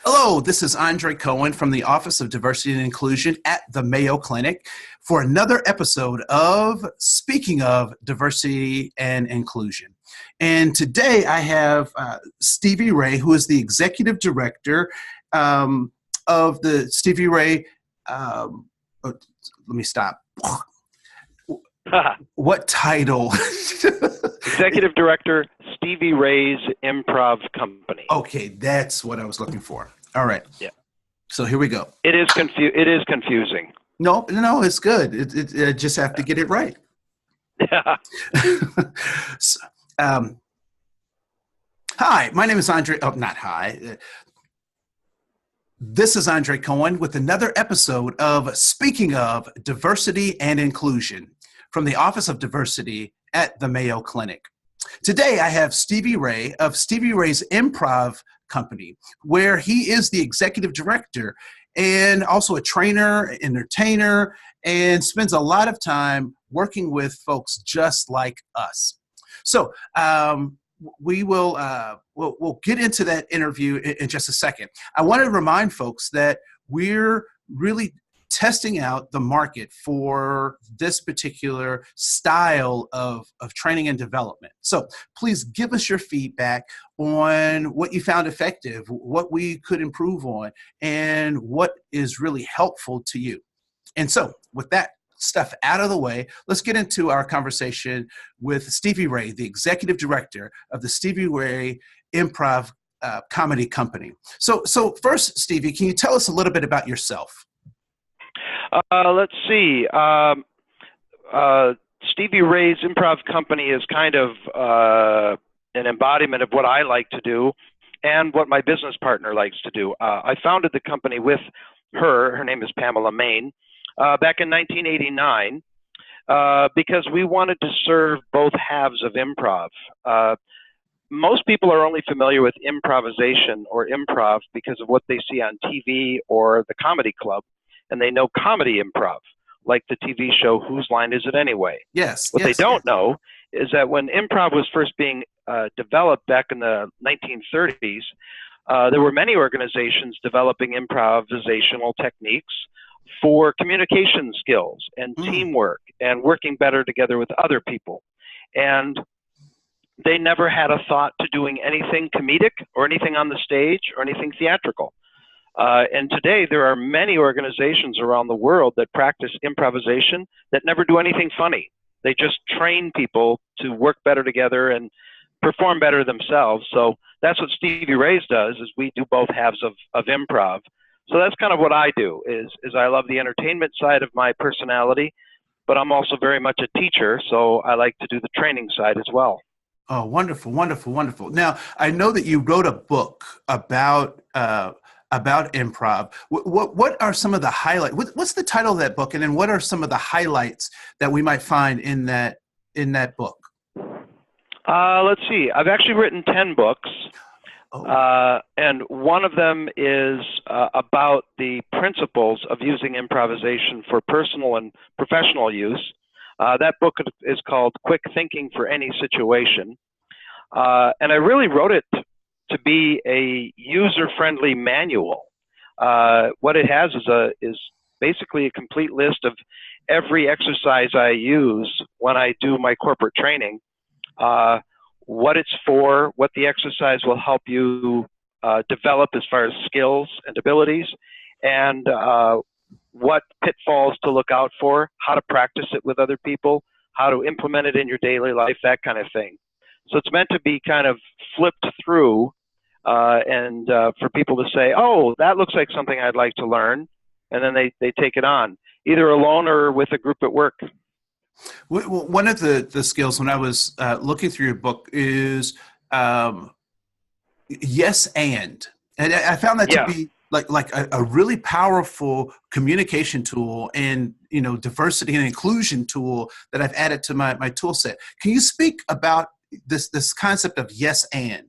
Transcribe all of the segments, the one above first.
Hello, this is Andre Koen from the Office of Diversity and Inclusion at the Mayo Clinic for another episode of Speaking of Diversity and Inclusion. And today I have Stevie Ray, who is the Executive Director of the Stevie Ray, let me stop. What title? Executive Director, Stevie Ray's Improv Company. Okay, that's what I was looking for. All right. Yeah. So here we go. It is confusing. No, it's good. I just have to get it right. Yeah. So, hi, my name is Andre. Oh, not hi. This is Andre Koen with another episode of Speaking of Diversity and Inclusion from the Office of Diversity at the Mayo Clinic. Today, I have Stevie Ray of Stevie Ray's Improv Company, where he is the executive director and also a trainer, entertainer, and spends a lot of time working with folks just like us. So we'll get into that interview in just a second. I want to remind folks that we're really testing out the market for this particular style of training and development. So please give us your feedback on what you found effective, what we could improve on, and what is really helpful to you. And so with that stuff out of the way, let's get into our conversation with Stevie Ray, the Executive Director of the Stevie Ray Improv Comedy Company. So first, Stevie, can you tell us a little bit about yourself? Let's see. Stevie Ray's Improv Company is kind of an embodiment of what I like to do and what my business partner likes to do. I founded the company with her. Her name is Pamela Main. Back in 1989, because we wanted to serve both halves of improv. Most people are only familiar with improvisation or improv because of what they see on TV or the comedy club, and they know comedy improv, like the TV show Whose Line Is It Anyway? Yes. What they don't know is that when improv was first being developed back in the 1930s, there were many organizations developing improvisational techniques for communication skills and teamwork and working better together with other people. And they never had a thought to doing anything comedic or anything on the stage or anything theatrical. And today there are many organizations around the world that practice improvisation that never do anything funny. They just train people to work better together and perform better themselves. So that's what Stevie Ray's does, is we do both halves of improv. So that's kind of what I do, is I love the entertainment side of my personality, but I'm also very much a teacher, so I like to do the training side as well. Oh, wonderful, wonderful, wonderful. Now, I know that you wrote a book about improv. What are some of the highlights? What's the title of that book? And then what are some of the highlights that we might find in that book? Let's see. I've actually written 10 books. And one of them is about the principles of using improvisation for personal and professional use. That book is called Quick Thinking for Any Situation. And I really wrote it to be a user-friendly manual. What it has is basically a complete list of every exercise I use when I do my corporate training. What it's for, what the exercise will help you develop as far as skills and abilities, and what pitfalls to look out for, how to practice it with other people, how to implement it in your daily life, that kind of thing. So it's meant to be kind of flipped through and for people to say, oh, that looks like something I'd like to learn, and then they take it on, either alone or with a group at work. One of the skills when I was looking through your book is yes and I found that to be like a really powerful communication tool and diversity and inclusion tool that I've added to my tool set. Can you speak about this concept of yes and?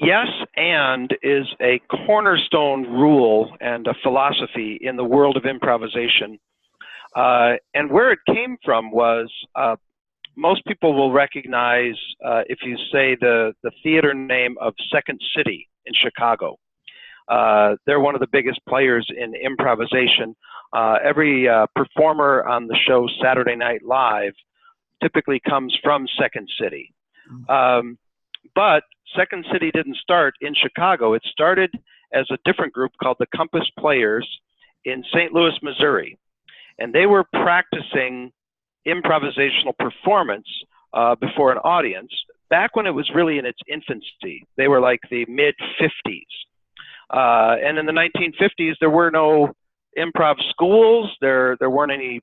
Yes and is a cornerstone rule and a philosophy in the world of improvisation. And where it came from was most people will recognize if you say the theater name of Second City in Chicago. They're one of the biggest players in improvisation. Every performer on the show Saturday Night Live typically comes from Second City. But Second City didn't start in Chicago. It started as a different group called the Compass Players in St. Louis, Missouri. And they were practicing improvisational performance before an audience back when it was really in its infancy. They were like the mid-50s. And in the 1950s, there were no improv schools. There weren't any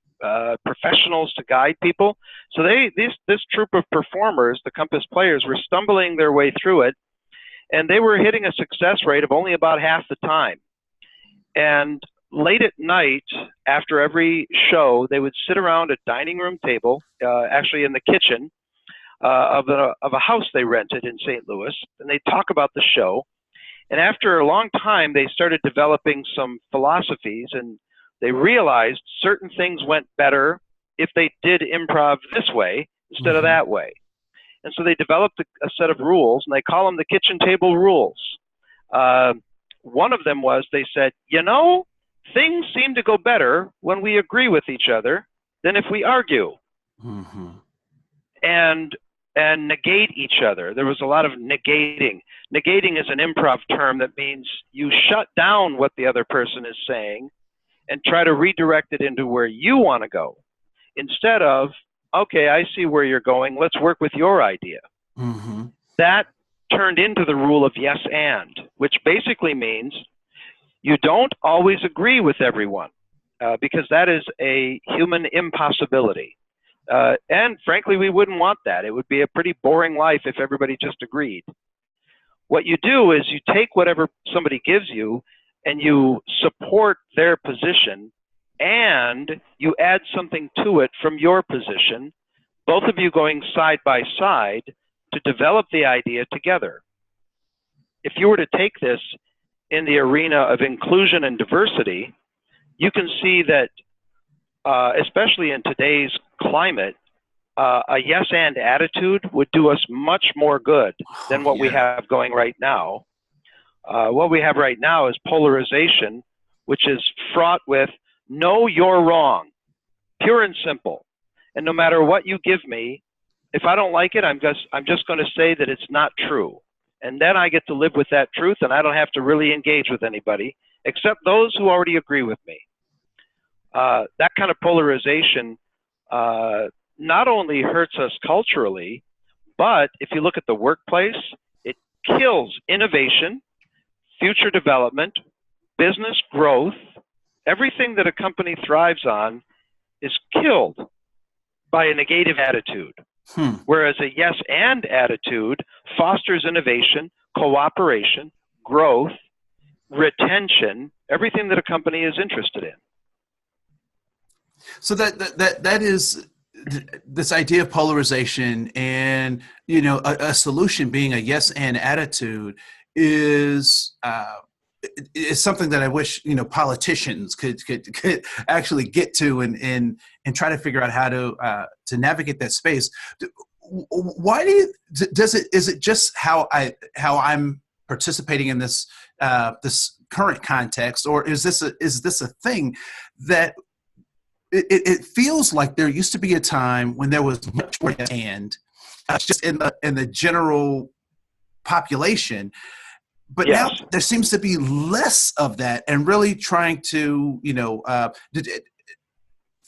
professionals to guide people. So this troupe of performers, the Compass Players, were stumbling their way through it, and they were hitting a success rate of only about half the time. And late at night, after every show, they would sit around a dining room table, actually in the kitchen of a house they rented in St. Louis, and they'd talk about the show. And after a long time, they started developing some philosophies, and they realized certain things went better if they did improv this way instead of that way. And so they developed a set of rules, and they call them the kitchen table rules. One of them was, they said, you know, things seem to go better when we agree with each other than if we argue. And negate each other. There was a lot of negating. Negating is an improv term that means you shut down what the other person is saying and try to redirect it into where you want to go, instead of, okay, I see where you're going, let's work with your idea. That turned into the rule of yes and, which basically means you don't always agree with everyone, because that is a human impossibility. And frankly, we wouldn't want that. It would be a pretty boring life if everybody just agreed. What you do is you take whatever somebody gives you and you support their position, and you add something to it from your position, both of you going side by side to develop the idea together. If you were to take this in the arena of inclusion and diversity, you can see that especially in today's climate, a yes and attitude would do us much more good than what we have going right now. What we have right now is polarization, which is fraught with, no, you're wrong, pure and simple. And no matter what you give me, if I don't like it, I'm just going to say that it's not true. And then I get to live with that truth, and I don't have to really engage with anybody, except those who already agree with me. That kind of polarization not only hurts us culturally, but if you look at the workplace, it kills innovation, future development, business growth. Everything that a company thrives on is killed by a negative attitude. Whereas a yes and attitude fosters innovation, cooperation, growth, retention, everything that a company is interested in. So that is this idea of polarization, and a solution being a yes and attitude is something that I wish politicians could actually get to and try to figure out how to navigate that space. Why is it just how I'm participating in this this current context, or is this a thing that it feels like there used to be a time when there was much more and just in the general population, but now there seems to be less of that, and really trying to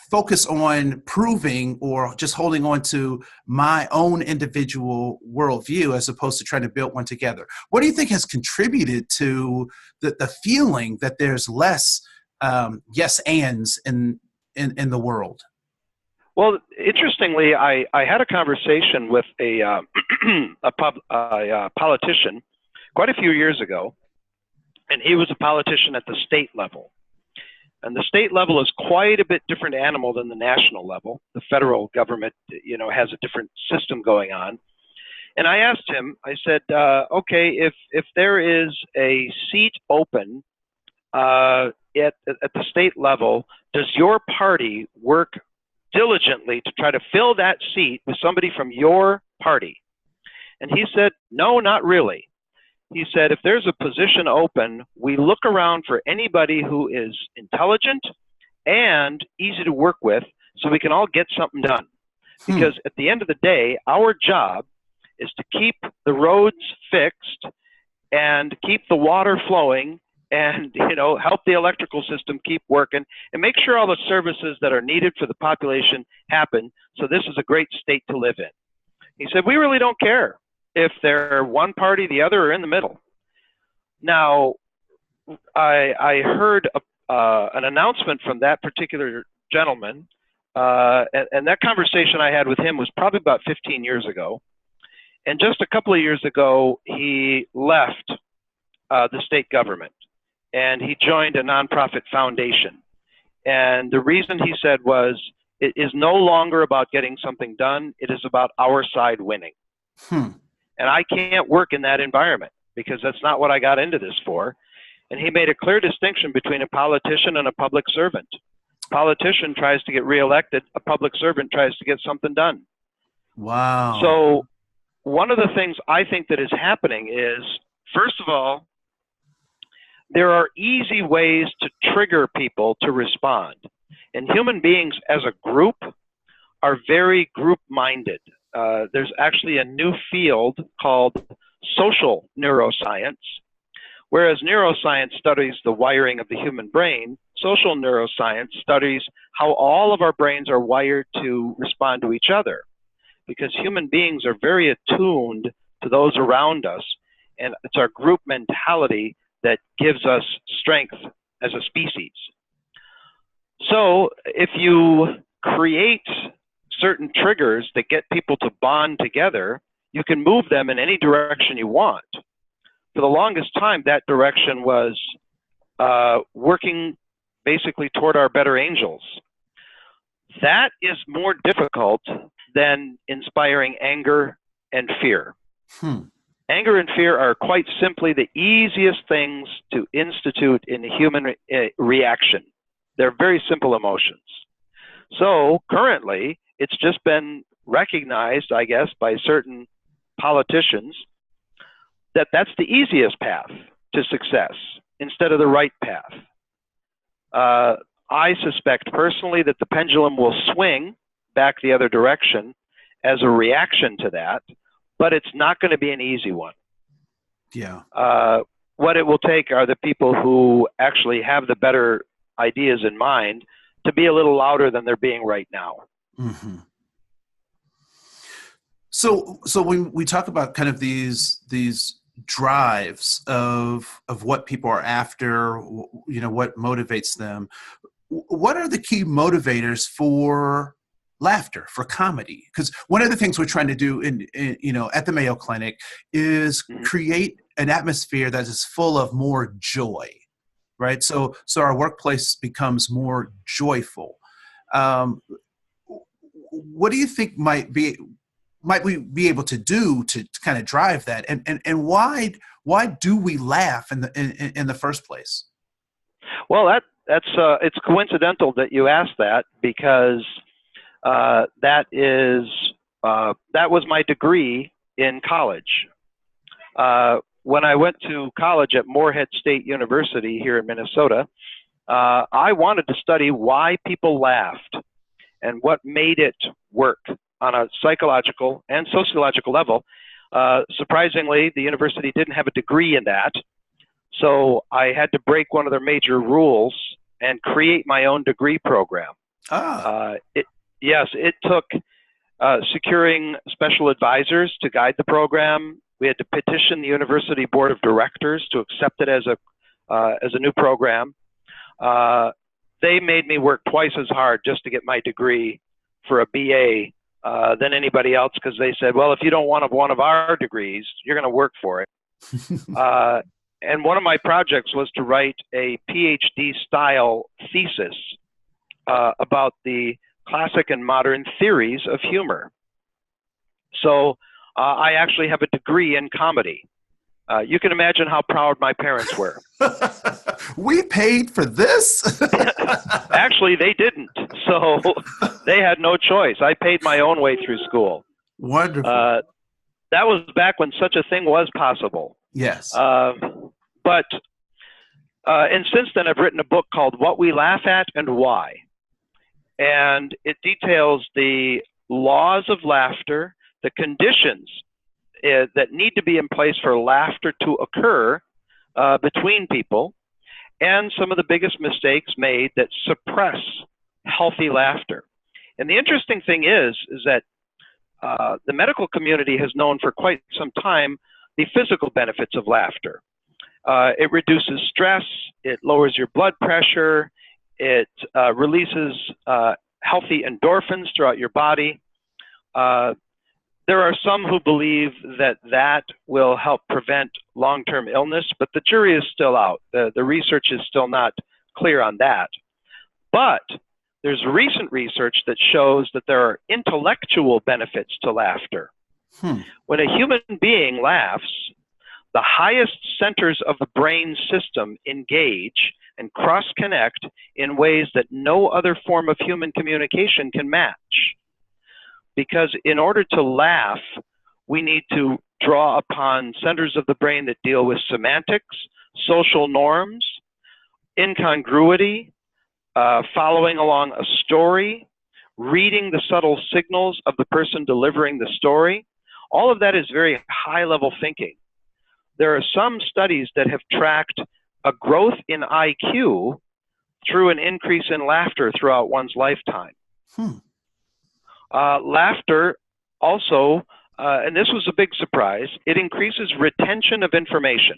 focus on proving or just holding on to my own individual worldview as opposed to trying to build one together. What do you think has contributed to the feeling that there's less yes ands in the world? Well, interestingly, I had a conversation with a politician quite a few years ago, and he was a politician at the state level. And the state level is quite a bit different animal than the national level. The federal government, has a different system going on. And I asked him, I said, okay, if there is a seat open at the state level, does your party work diligently to try to fill that seat with somebody from your party? And he said, no, not really. He said, if there's a position open, we look around for anybody who is intelligent and easy to work with so we can all get something done. Because at the end of the day, our job is to keep the roads fixed and keep the water flowing and, help the electrical system keep working and make sure all the services that are needed for the population happen. So this is a great state to live in. He said, we really don't care if they're one party, the other, or in the middle. Now, I heard an announcement from that particular gentleman, and that conversation I had with him was probably about 15 years ago. And just a couple of years ago, he left the state government, and he joined a nonprofit foundation. And the reason he said was, it is no longer about getting something done, it is about our side winning. And I can't work in that environment because that's not what I got into this for. And he made a clear distinction between a politician and a public servant. A politician tries to get reelected, a public servant tries to get something done. Wow. So one of the things I think that is happening is, first of all, there are easy ways to trigger people to respond. And human beings as a group are very group-minded. There's actually a new field called social neuroscience. Whereas neuroscience studies the wiring of the human brain, social neuroscience studies how all of our brains are wired to respond to each other. Because human beings are very attuned to those around us, and it's our group mentality that gives us strength as a species. So if you create certain triggers that get people to bond together, you can move them in any direction you want. For the longest time, that direction was working basically toward our better angels. That is more difficult than inspiring anger and fear. Anger and fear are quite simply the easiest things to institute in the human reaction. They're very simple emotions. So currently, it's just been recognized, I guess, by certain politicians that that's the easiest path to success instead of the right path. I suspect personally that the pendulum will swing back the other direction as a reaction to that, but it's not going to be an easy one. Yeah. What it will take are the people who actually have the better ideas in mind to be a little louder than they're being right now. Mm-hmm. So when we talk about kind of these drives of what people are after, what motivates them, what are the key motivators for laughter, for comedy? Because one of the things we're trying to do in at the Mayo Clinic is create an atmosphere that is full of more joy, right? So our workplace becomes more joyful. What do you think might we be able to do to kind of drive that, and why do we laugh in the first place? Well, that's it's coincidental that you asked that, because that was my degree in college. When I went to college at Morehead State University here in Minnesota, I wanted to study why people laughed and what made it work on a psychological and sociological level. Surprisingly, the university didn't have a degree in that, so I had to break one of their major rules and create my own degree program. It took securing special advisors to guide the program. We had to petition the university board of directors to accept it as a new program. They made me work twice as hard just to get my degree for a BA than anybody else, because they said, well, if you don't want one of our degrees, you're going to work for it. And one of my projects was to write a PhD style thesis about the classic and modern theories of humor. So I actually have a degree in comedy. You can imagine how proud my parents were. We paid for this? Actually, they didn't. So they had no choice. I paid my own way through school. Wonderful. That was back when such a thing was possible. Yes. And since then, I've written a book called What We Laugh At and Why. And it details the laws of laughter, the conditions that need to be in place for laughter to occur between people, and some of the biggest mistakes made that suppress healthy laughter. And the interesting thing is that the medical community has known for quite some time the physical benefits of laughter. It reduces stress, it lowers your blood pressure, it releases healthy endorphins throughout your body. There are some who believe that will help prevent long-term illness, but the jury is still out. The research is still not clear on that. But there's recent research that shows that there are intellectual benefits to laughter. When a human being laughs, the highest centers of the brain system engage and cross-connect in ways that no other form of human communication can match. Because in order to laugh, we need to draw upon centers of the brain that deal with semantics, social norms, incongruity, following along a story, reading the subtle signals of the person delivering the story. All of that is very high-level thinking. There are some studies that have tracked a growth in IQ through an increase in laughter throughout one's lifetime. Laughter also, and this was a big surprise, it increases retention of information.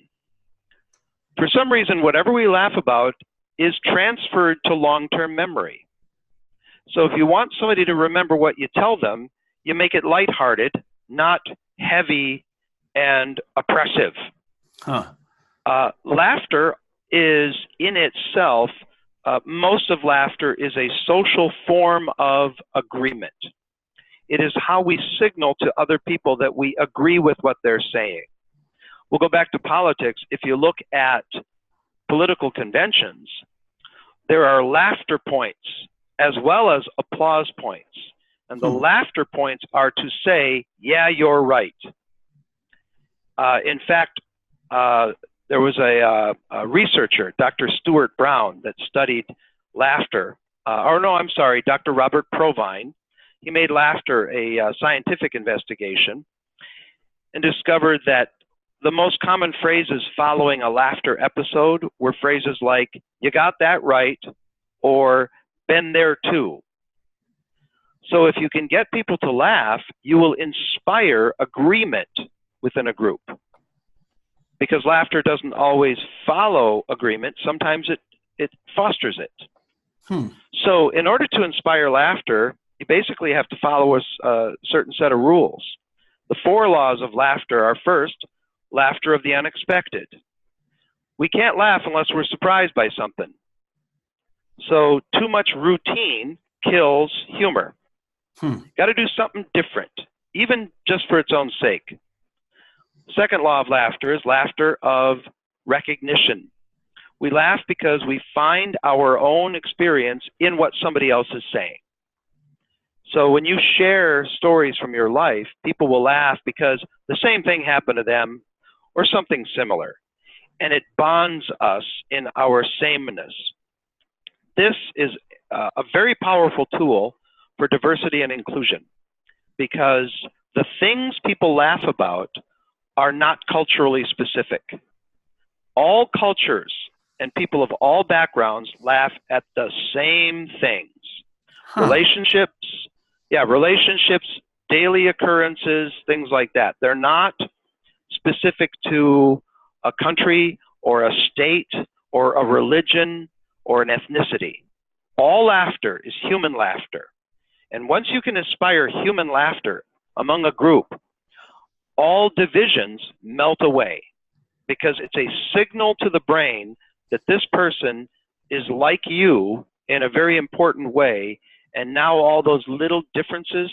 For some reason, whatever we laugh about is transferred to long-term memory. So if you want somebody to remember what you tell them, you make it lighthearted, not heavy and oppressive. Laughter is in itself, most of laughter is a social form of agreement. It is how we signal to other people that we agree with what they're saying. We'll go back to politics. If you look at political conventions, there are laughter points as well as applause points. And the laughter points are to say, yeah, you're right. In fact, there was a researcher, Dr. Stuart Brown, that studied laughter. Dr. Robert Provine. He made laughter a scientific investigation and discovered that the most common phrases following a laughter episode were phrases like, you got that right, or been there too. So if you can get people to laugh, you will inspire agreement within a group. Because laughter doesn't always follow agreement, sometimes it fosters it. So in order to inspire laughter, you basically have to follow a certain set of rules. The 4 laws of laughter are: first, laughter of the unexpected. We can't laugh unless we're surprised by something. So too much routine kills humor. Got to do something different, even just for its own sake. Second law of laughter is laughter of recognition. We laugh because we find our own experience in what somebody else is saying. So when you share stories from your life, people will laugh because the same thing happened to them or something similar. And it bonds us in our sameness. This is a very powerful tool for diversity and inclusion, because the things people laugh about are not culturally specific. All cultures and people of all backgrounds laugh at the same things. Relationships, daily occurrences, things like that. They're not specific to a country or a state or a religion or an ethnicity. All laughter is human laughter. And once you can inspire human laughter among a group, all divisions melt away, because it's a signal to the brain that this person is like you in a very important way, and now all those little differences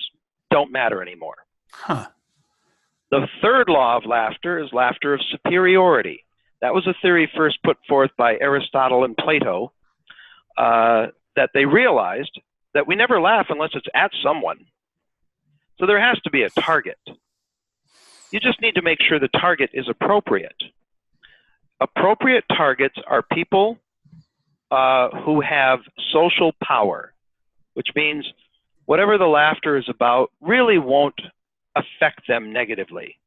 don't matter anymore. The third law of laughter is laughter of superiority. That was a theory first put forth by Aristotle and Plato, that they realized that we never laugh unless it's at someone. So there has to be a target. You just need to make sure the target is appropriate. Appropriate targets are people who have social power, which means whatever the laughter is about really won't affect them negatively,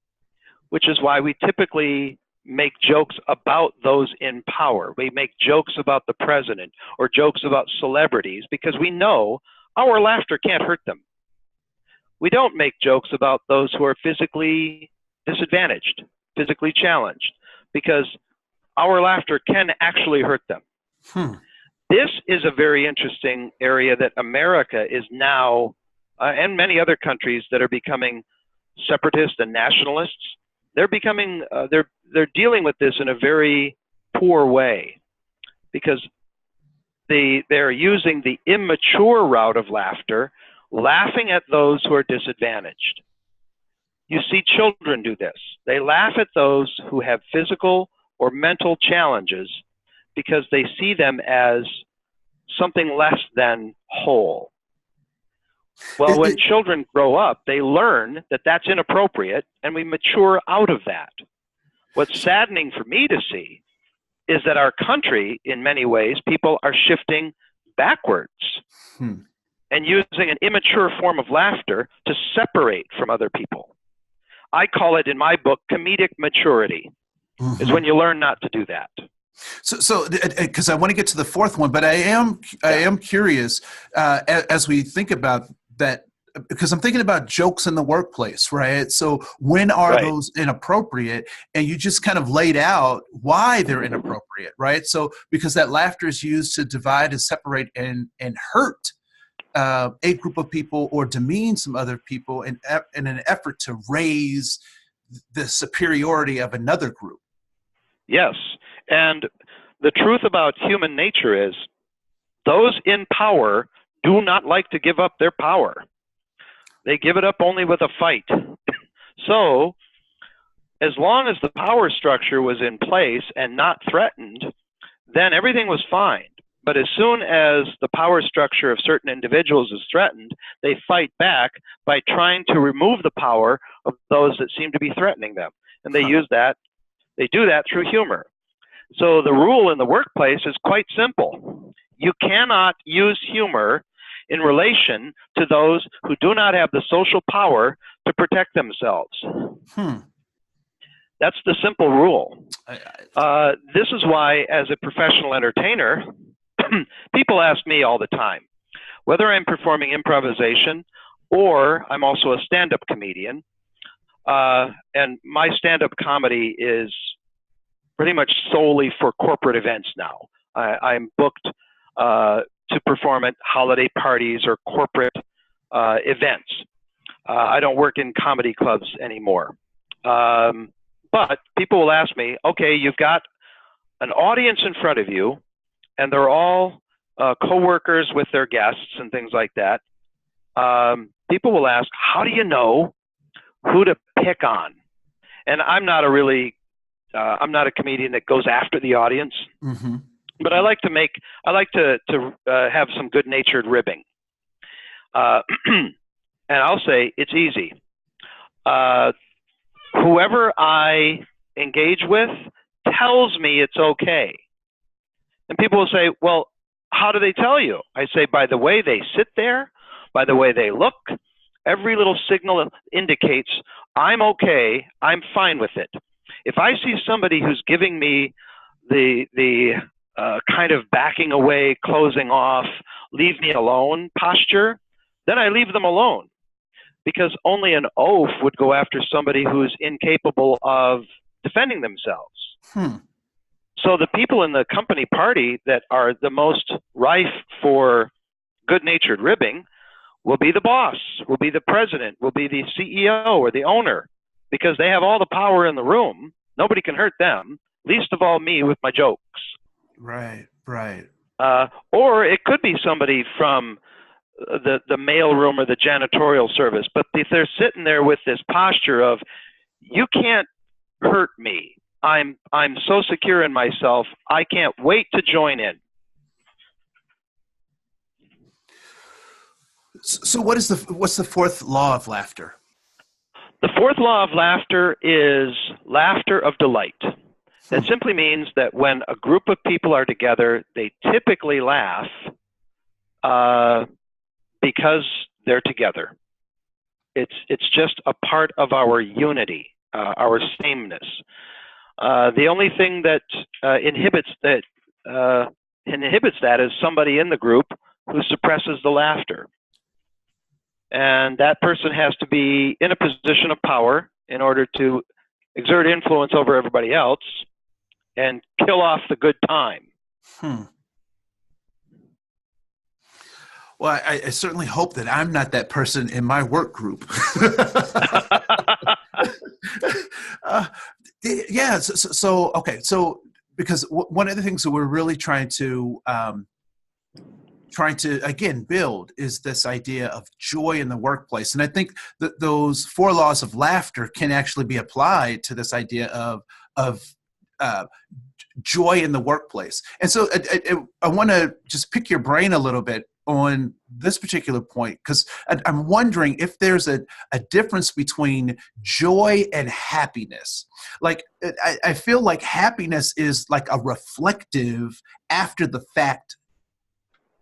which is why we typically make jokes about those in power. We make jokes about the president or jokes about celebrities because we know our laughter can't hurt them. We don't make jokes about those who are physically disadvantaged, physically challenged, because our laughter can actually hurt them. This is a very interesting area that America is now, and many other countries that are becoming separatists and nationalists, they're becoming, they're dealing with this in a very poor way because they're using the immature route of laughter, laughing at those who are disadvantaged. You see children do this. They laugh at those who have physical or mental challenges because they see them as something less than whole. Well, when children grow up, they learn that that's inappropriate, and we mature out of that. What's saddening for me to see is that our country, in many ways, people are shifting backwards and using an immature form of laughter to separate from other people. I call it in my book, comedic maturity, is when you learn not to do that. So, because I want to get to the fourth one, but I am curious as we think about that, because I'm thinking about jokes in the workplace, right? So when are those inappropriate? And you just kind of laid out why they're inappropriate, right? So because that laughter is used to divide and separate and hurt a group of people or demean some other people in an effort to raise the superiority of another group. Yes, and the truth about human nature is those in power do not like to give up their power. They give it up only with a fight. So as long as the power structure was in place and not threatened, then everything was fine. But as soon as the power structure of certain individuals is threatened, they fight back by trying to remove the power of those that seem to be threatening them. And they use that. They do that through humor. So the rule in the workplace is quite simple. You cannot use humor in relation to those who do not have the social power to protect themselves. That's the simple rule. This is why, as a professional entertainer, people ask me all the time, whether I'm performing improvisation or I'm also a stand-up comedian, and my stand-up comedy is pretty much solely for corporate events now. I'm booked to perform at holiday parties or corporate events. I don't work in comedy clubs anymore. But people will ask me, okay, you've got an audience in front of you, and they're all co-workers with their guests and things like that. People will ask, how do you know who to pick on? And I'm not a comedian that goes after the audience, but I like to have some good-natured ribbing. And I'll say it's easy. Whoever I engage with tells me it's okay. And people will say, well, how do they tell you? I say, by the way they sit there, by the way they look, every little signal indicates I'm okay, I'm fine with it. If I see somebody who's giving me the kind of backing away, closing off, leave me alone posture, then I leave them alone. Because only an oaf would go after somebody who's incapable of defending themselves. So the people in the company party that are the most rife for good-natured ribbing will be the boss, will be the president, will be the CEO or the owner, because they have all the power in the room. Nobody can hurt them, least of all me with my jokes. Right, right. Or it could be somebody from the mailroom or the janitorial service, but if they're sitting there with this posture of, you can't hurt me. I'm so secure in myself, I can't wait to join in. So what's the fourth law of laughter? The fourth law of laughter is laughter of delight. That simply means that when a group of people are together, they typically laugh because they're together. It's just a part of our unity, our sameness. The only thing that inhibits that is somebody in the group who suppresses the laughter. And that person has to be in a position of power in order to exert influence over everybody else and kill off the good time. Well, I certainly hope that I'm not that person in my work group. Yeah. So okay. So because one of the things that we're really trying to again build is this idea of joy in the workplace, and I think that those four laws of laughter can actually be applied to this idea of joy in the workplace. And so I want to just pick your brain a little bit on this particular point, because I'm wondering if there's a difference between joy and happiness. Like, I feel like happiness is like a reflective, after the fact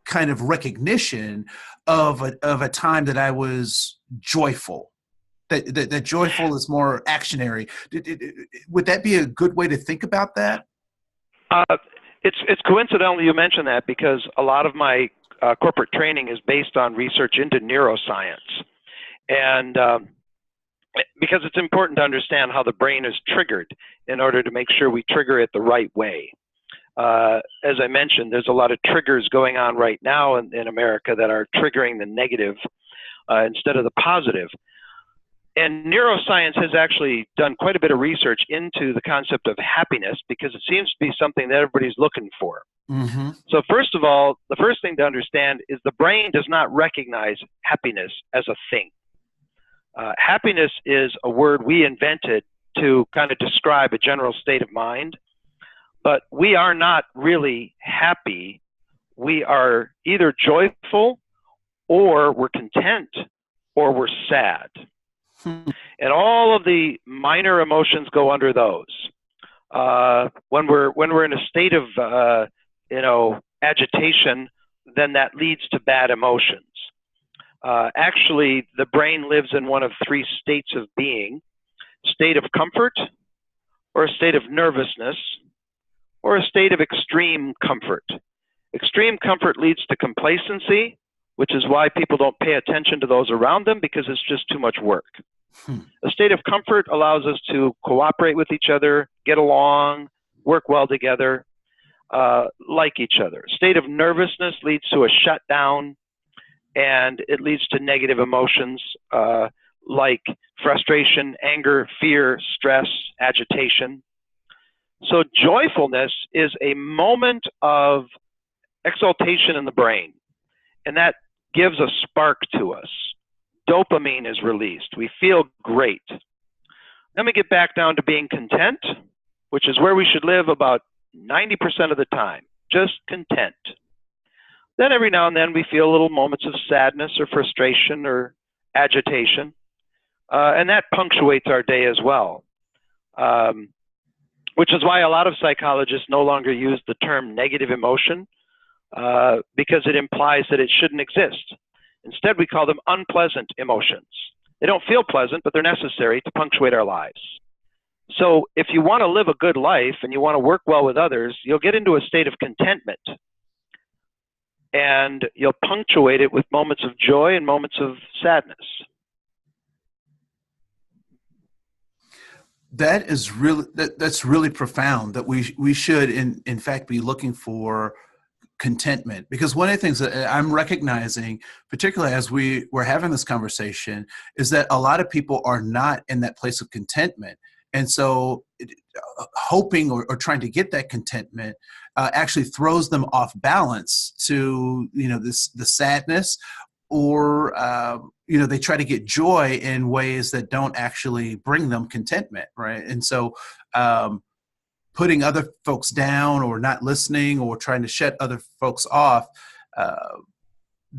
kind of recognition of a time that I was joyful. That joyful is more actionary. Would that be a good way to think about that? It's coincidental you mentioned that, because a lot of my corporate training is based on research into neuroscience. And because it's important to understand how the brain is triggered in order to make sure we trigger it the right way. As I mentioned, there's a lot of triggers going on right now in America that are triggering the negative instead of the positive. And neuroscience has actually done quite a bit of research into the concept of happiness, because it seems to be something that everybody's looking for. Mm-hmm. So first of all, the first thing to understand is the brain does not recognize happiness as a thing. Happiness is a word we invented to kind of describe a general state of mind, but we are not really happy. We are either joyful, or we're content, or we're sad. And all of the minor emotions go under those. When we're in a state of agitation, then that leads to bad emotions. Actually, the brain lives in one of three states of being: state of comfort, or a state of nervousness, or a state of extreme comfort. Extreme comfort leads to complacency, which is why people don't pay attention to those around them, because it's just too much work. A state of comfort allows us to cooperate with each other, get along, work well together, like each other. State of nervousness leads to a shutdown, and it leads to negative emotions like frustration, anger, fear, stress, agitation. So joyfulness is a moment of exaltation in the brain, and that gives a spark to us. Dopamine is released. We feel great. Then we get back down to being content, which is where we should live about 90% of the time, just content. Then every now and then we feel little moments of sadness or frustration or agitation, and that punctuates our day as well, which is why a lot of psychologists no longer use the term negative emotion, because it implies that it shouldn't exist. Instead, we call them unpleasant emotions. They don't feel pleasant, but they're necessary to punctuate our lives. So if you want to live a good life and you want to work well with others, you'll get into a state of contentment. And you'll punctuate it with moments of joy and moments of sadness. That's really profound, that we should in fact be looking for contentment, because one of the things that I'm recognizing, particularly as we're having this conversation, is that a lot of people are not in that place of contentment. And so hoping or trying to get that contentment actually throws them off balance to the sadness, or they try to get joy in ways that don't actually bring them contentment, right? And so putting other folks down or not listening or trying to shut other folks off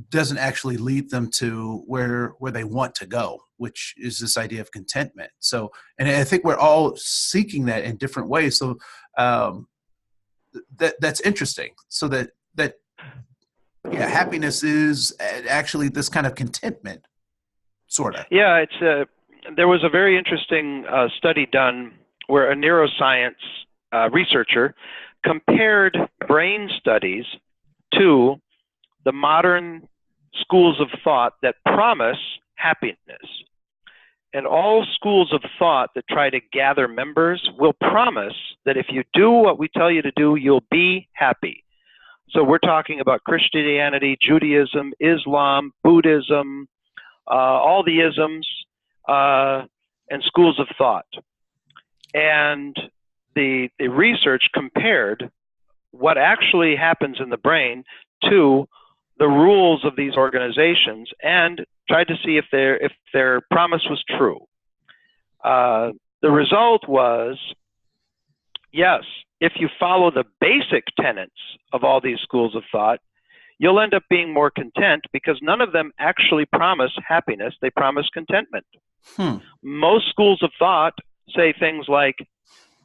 doesn't actually lead them to where they want to go, which is this idea of contentment. So, and I think we're all seeking that in different ways. So that's interesting. So that happiness is actually this kind of contentment, sort of. Yeah, there was a very interesting study done where a neuroscience researcher compared brain studies to the modern schools of thought that promise happiness. And all schools of thought that try to gather members will promise that if you do what we tell you to do, you'll be happy. So we're talking about Christianity, Judaism, Islam, Buddhism, all the isms, and schools of thought. And the research compared what actually happens in the brain to the rules of these organizations and tried to see if their promise was true. The result was, yes, if you follow the basic tenets of all these schools of thought, you'll end up being more content because none of them actually promise happiness. They promise contentment. Most schools of thought say things like,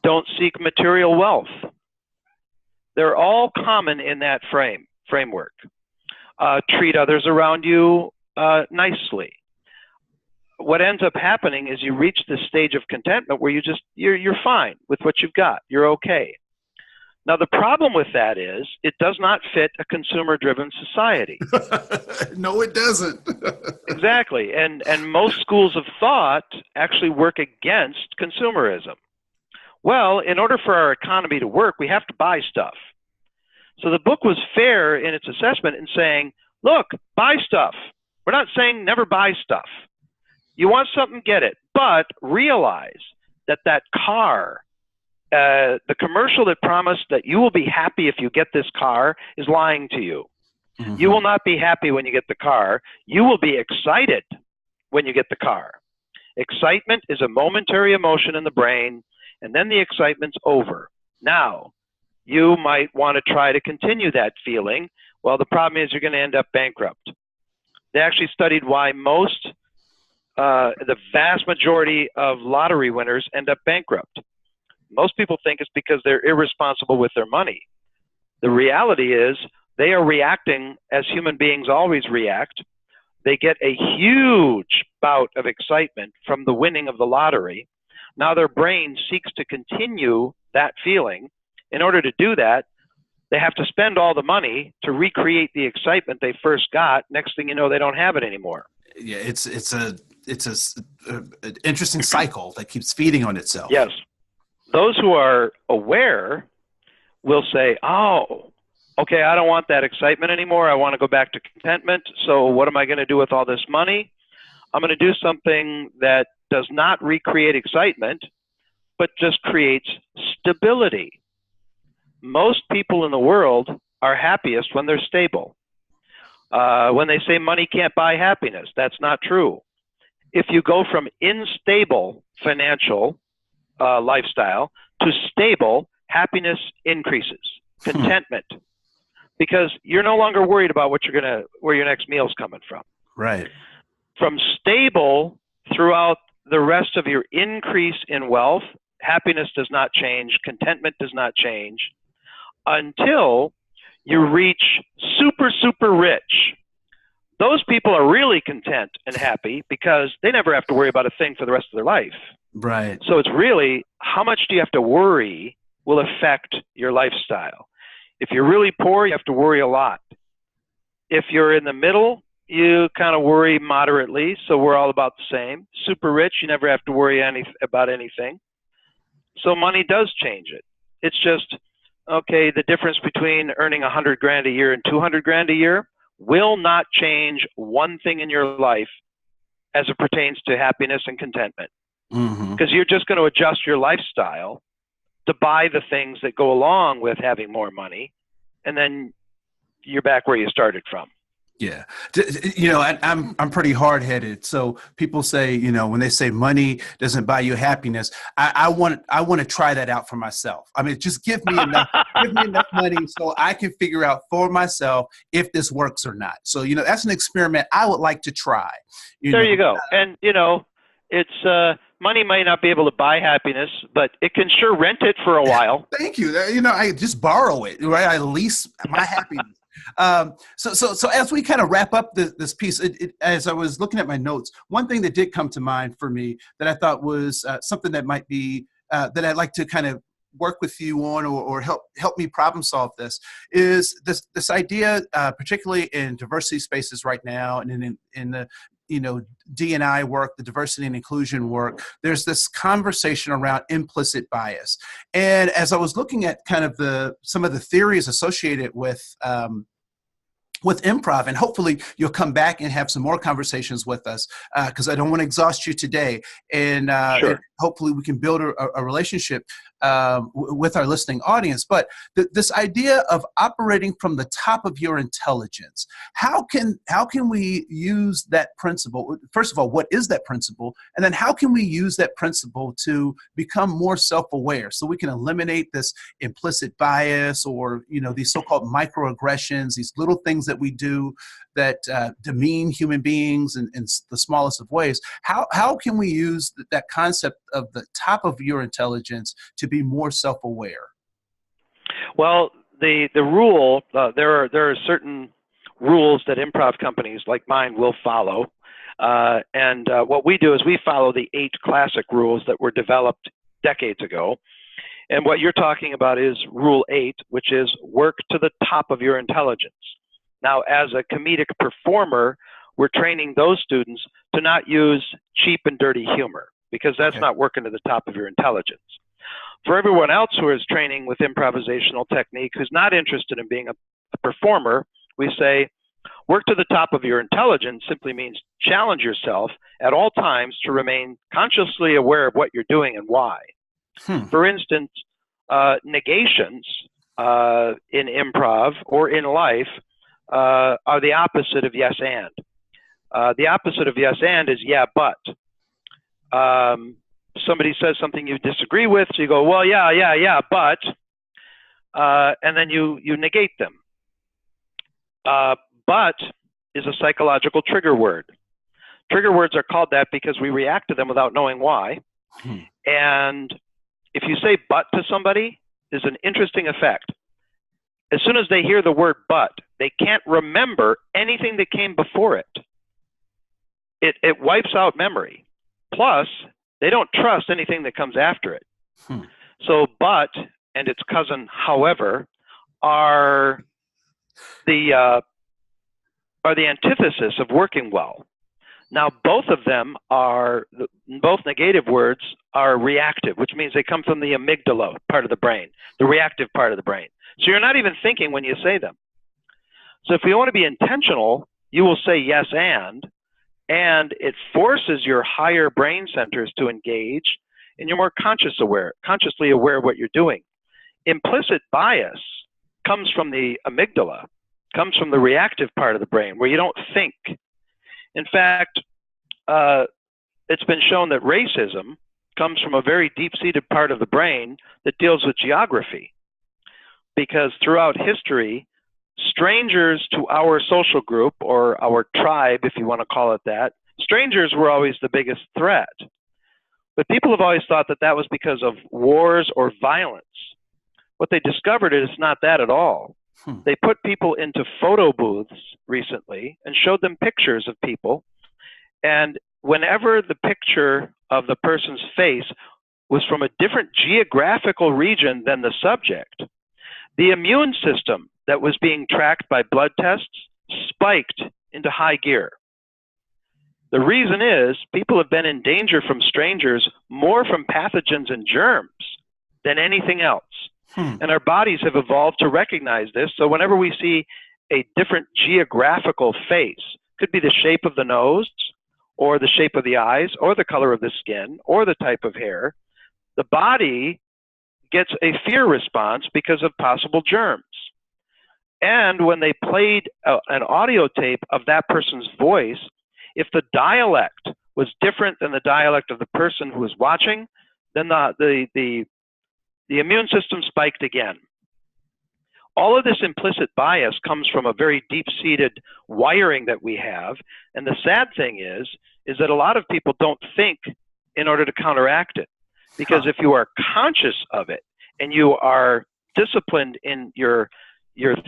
don't seek material wealth. They're all common in that framework. Treat others around you nicely. What ends up happening is you reach this stage of contentment where you're fine with what you've got. You're okay. Now, the problem with that is it does not fit a consumer-driven society. No, it doesn't. Exactly. And most schools of thought actually work against consumerism. Well, in order for our economy to work, we have to buy stuff. So the book was fair in its assessment in saying, look, buy stuff. We're not saying never buy stuff. You want something, get it. But realize that car, the commercial that promised that you will be happy if you get this car is lying to you. Mm-hmm. You will not be happy when you get the car. You will be excited when you get the car. Excitement is a momentary emotion in the brain, and then the excitement's over. Now, you might want to try to continue that feeling. Well, the problem is you're going to end up bankrupt. They actually studied why the vast majority of lottery winners end up bankrupt. Most people think it's because they're irresponsible with their money. The reality is they are reacting as human beings always react. They get a huge bout of excitement from the winning of the lottery. Now their brain seeks to continue that feeling. In order to do that, they have to spend all the money to recreate the excitement they first got. Next thing you know, they don't have it anymore. Yeah, it's an interesting cycle that keeps feeding on itself. Yes. Those who are aware will say, oh, okay, I don't want that excitement anymore. I want to go back to contentment. So what am I going to do with all this money? I'm going to do something that does not recreate excitement, but just creates stability. Most people in the world are happiest when they're stable. When they say money can't buy happiness, that's not true. If you go from unstable financial lifestyle to stable, happiness increases, contentment, because you're no longer worried about where your next meal's coming from. Right. From stable throughout the rest of your increase in wealth, happiness does not change, contentment does not change until you reach super, super rich. Those people are really content and happy because they never have to worry about a thing for the rest of their life. Right. So it's really how much do you have to worry will affect your lifestyle. If you're really poor, you have to worry a lot. If you're in the middle, you kind of worry moderately, so we're all about the same. Super rich, you never have to worry about anything. So money does change it. It's just, okay, the difference between earning $100,000 a year and $200,000 a year will not change one thing in your life as it pertains to happiness and contentment. Because you're just going to adjust your lifestyle to buy the things that go along with having more money, and then you're back where you started from. Yeah. I'm pretty hard headed. So people say, when they say money doesn't buy you happiness, I want to try that out for myself. I mean, just give me enough money so I can figure out for myself if this works or not. So, that's an experiment I would like to try. There you go. And, it's money might not be able to buy happiness, but it can sure rent it for a while. Thank you. I just borrow it, right? I lease my happiness. So as we kind of wrap up this piece, as I was looking at my notes, one thing that did come to mind for me that I thought was something that might be that I'd like to kind of work with you on, or help me problem solve this, is this idea, particularly in diversity spaces right now, and in the D&I work, the diversity and inclusion work, there's this conversation around implicit bias. And as I was looking at kind of some of the theories associated with improv, and hopefully you'll come back and have some more conversations with us, because I don't want to exhaust you today. And, Sure. and hopefully we can build a relationship with our listening audience. But this idea of operating from the top of your intelligence, how can we use that principle? First of all, what is that principle? And then how can we use that principle to become more self-aware so we can eliminate this implicit bias, or these so-called microaggressions, these little things that we do that demean human beings in the smallest of ways? How can we use that concept of the top of your intelligence to be more self-aware? Well, the rule, there are certain rules that improv companies like mine will follow. And what we do is we follow the 8 classic rules that were developed decades ago. And what you're talking about is Rule 8, which is work to the top of your intelligence. Now, as a comedic performer, we're training those students to not use cheap and dirty humor, because that's not working to the top of your intelligence. For everyone else who is training with improvisational technique, who's not interested in being a performer, we say, work to the top of your intelligence simply means challenge yourself at all times to remain consciously aware of what you're doing and why. For instance, negations in improv or in life are the opposite of yes and. The opposite of yes and is yeah, but. Somebody says something you disagree with, so you go, well, yeah, but, and then you negate them. But is a psychological trigger word. Trigger words are called that because we react to them without knowing why. And if you say but to somebody, there's an interesting effect. As soon as they hear the word but, they can't remember anything that came before it. It wipes out memory. Plus, they don't trust anything that comes after it. So but and its cousin, however, are the antithesis of working well. Now, both of them both negative words are reactive, which means they come from the amygdala part of the brain, the reactive part of the brain. So you're not even thinking when you say them. So if you want to be intentional, you will say yes and it forces your higher brain centers to engage, and you're more consciously aware of what you're doing. Implicit bias comes from the amygdala, comes from the reactive part of the brain where you don't think. In fact, it's been shown that racism comes from a very deep-seated part of the brain that deals with geography. Because throughout history, strangers to our social group, or our tribe, if you want to call it that, strangers were always the biggest threat. But people have always thought that that was because of wars or violence. What they discovered is it's not that at all. They put people into photo booths recently and showed them pictures of people. And whenever the picture of the person's face was from a different geographical region than the subject, the immune system that was being tracked by blood tests spiked into high gear. The reason is people have been in danger from strangers more from pathogens and germs than anything else. And our bodies have evolved to recognize this. So whenever we see a different geographical face, could be the shape of the nose, or the shape of the eyes, or the color of the skin, or the type of hair, the body gets a fear response because of possible germs. And when they played an audio tape of that person's voice, if the dialect was different than the dialect of the person who was watching, then the immune system spiked again. All of this implicit bias comes from a very deep-seated wiring that we have. And the sad thing is that a lot of people don't think in order to counteract it. Because if you are conscious of it and you are disciplined in your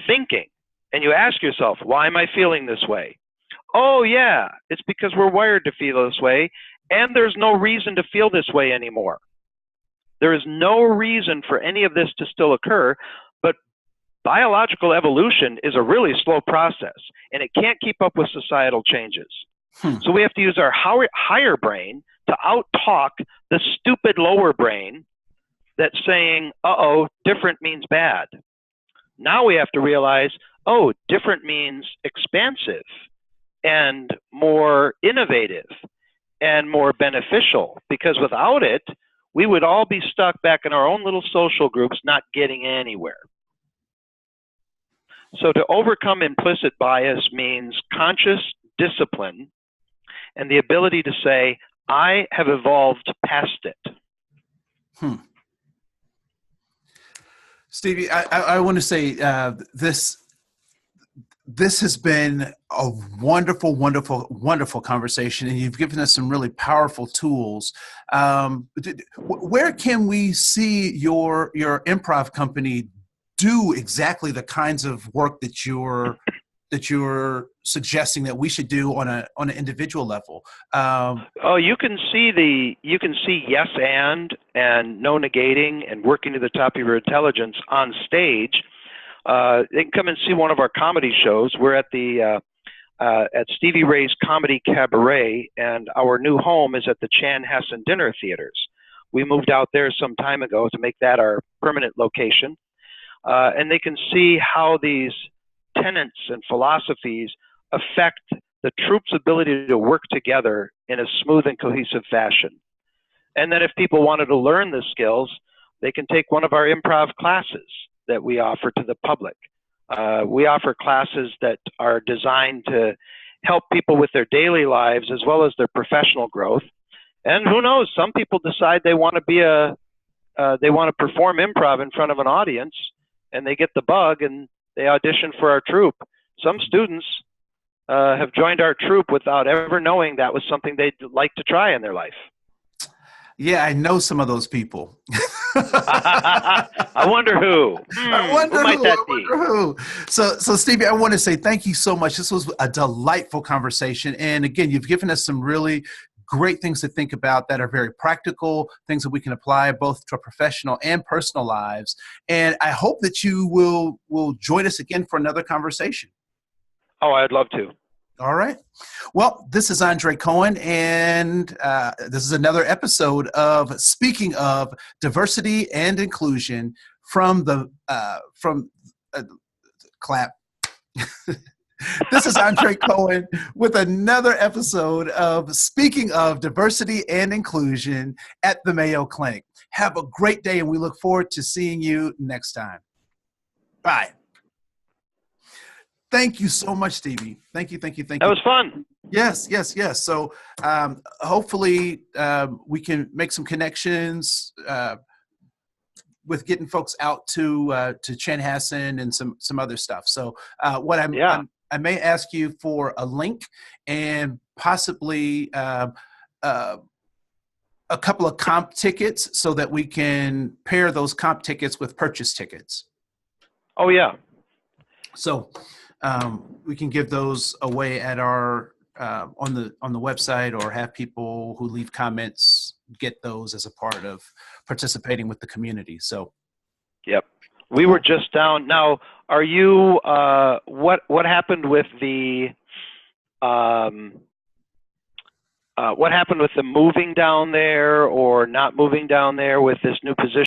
thinking, and you ask yourself, why am I feeling this way? Oh yeah, it's because we're wired to feel this way, and there's no reason to feel this way anymore. There is no reason for any of this to still occur, but biological evolution is a really slow process, and it can't keep up with societal changes. So we have to use our higher brain to out-talk the stupid lower brain that's saying, uh-oh, different means bad. Now we have to realize, oh, different means expansive and more innovative and more beneficial, because without it, we would all be stuck back in our own little social groups, not getting anywhere. So to overcome implicit bias means conscious discipline and the ability to say, I have evolved past it. Stevie, I want to say this has been a wonderful, wonderful, wonderful conversation, and you've given us some really powerful tools. Where can we see your improv company do exactly the kinds of work that you're suggesting that we should do on an individual level? You can see yes and no negating and working to the top of your intelligence on stage. They can come and see one of our comedy shows. We're at the at Stevie Ray's Comedy Cabaret, and our new home is at the Chanhassen Dinner Theaters. We moved out there some time ago to make that our permanent location. And they can see how these tenets and philosophies affect the troupe's ability to work together in a smooth and cohesive fashion. And then if people wanted to learn the skills, they can take one of our improv classes that we offer to the public. We offer classes that are designed to help people with their daily lives as well as their professional growth. And who knows, some people decide they want to they want to perform improv in front of an audience, and they get the bug and they audition for our troupe. Some students have joined our troupe without ever knowing that was something they'd like to try in their life. Yeah, I know some of those people. I wonder who. I wonder who might that be? Who. So Stevie, I want to say thank you so much. This was a delightful conversation. And again, you've given us some really great things to think about that are very practical, things that we can apply both to our professional and personal lives. And I hope that you will join us again for another conversation. Oh, I'd love to. All right. Well, this is Andre Koen, and this is another episode of Speaking of Diversity and Inclusion from the clap. This is Andre Koen with another episode of Speaking of Diversity and Inclusion at the Mayo Clinic. Have a great day, and we look forward to seeing you next time. Bye. Thank you so much, Stevie. Thank you. That was fun. Yes. So hopefully we can make some connections with getting folks out to Chanhassen and some other stuff. So I may ask you for a link and possibly a couple of comp tickets so that we can pair those comp tickets with purchase tickets. Oh, yeah. So we can give those away at our on the website, or have people who leave comments get those as a part of participating with the community. So, yep. We were just down. Now, are you? What happened with the? What happened with the moving down there or not moving down there with this new position?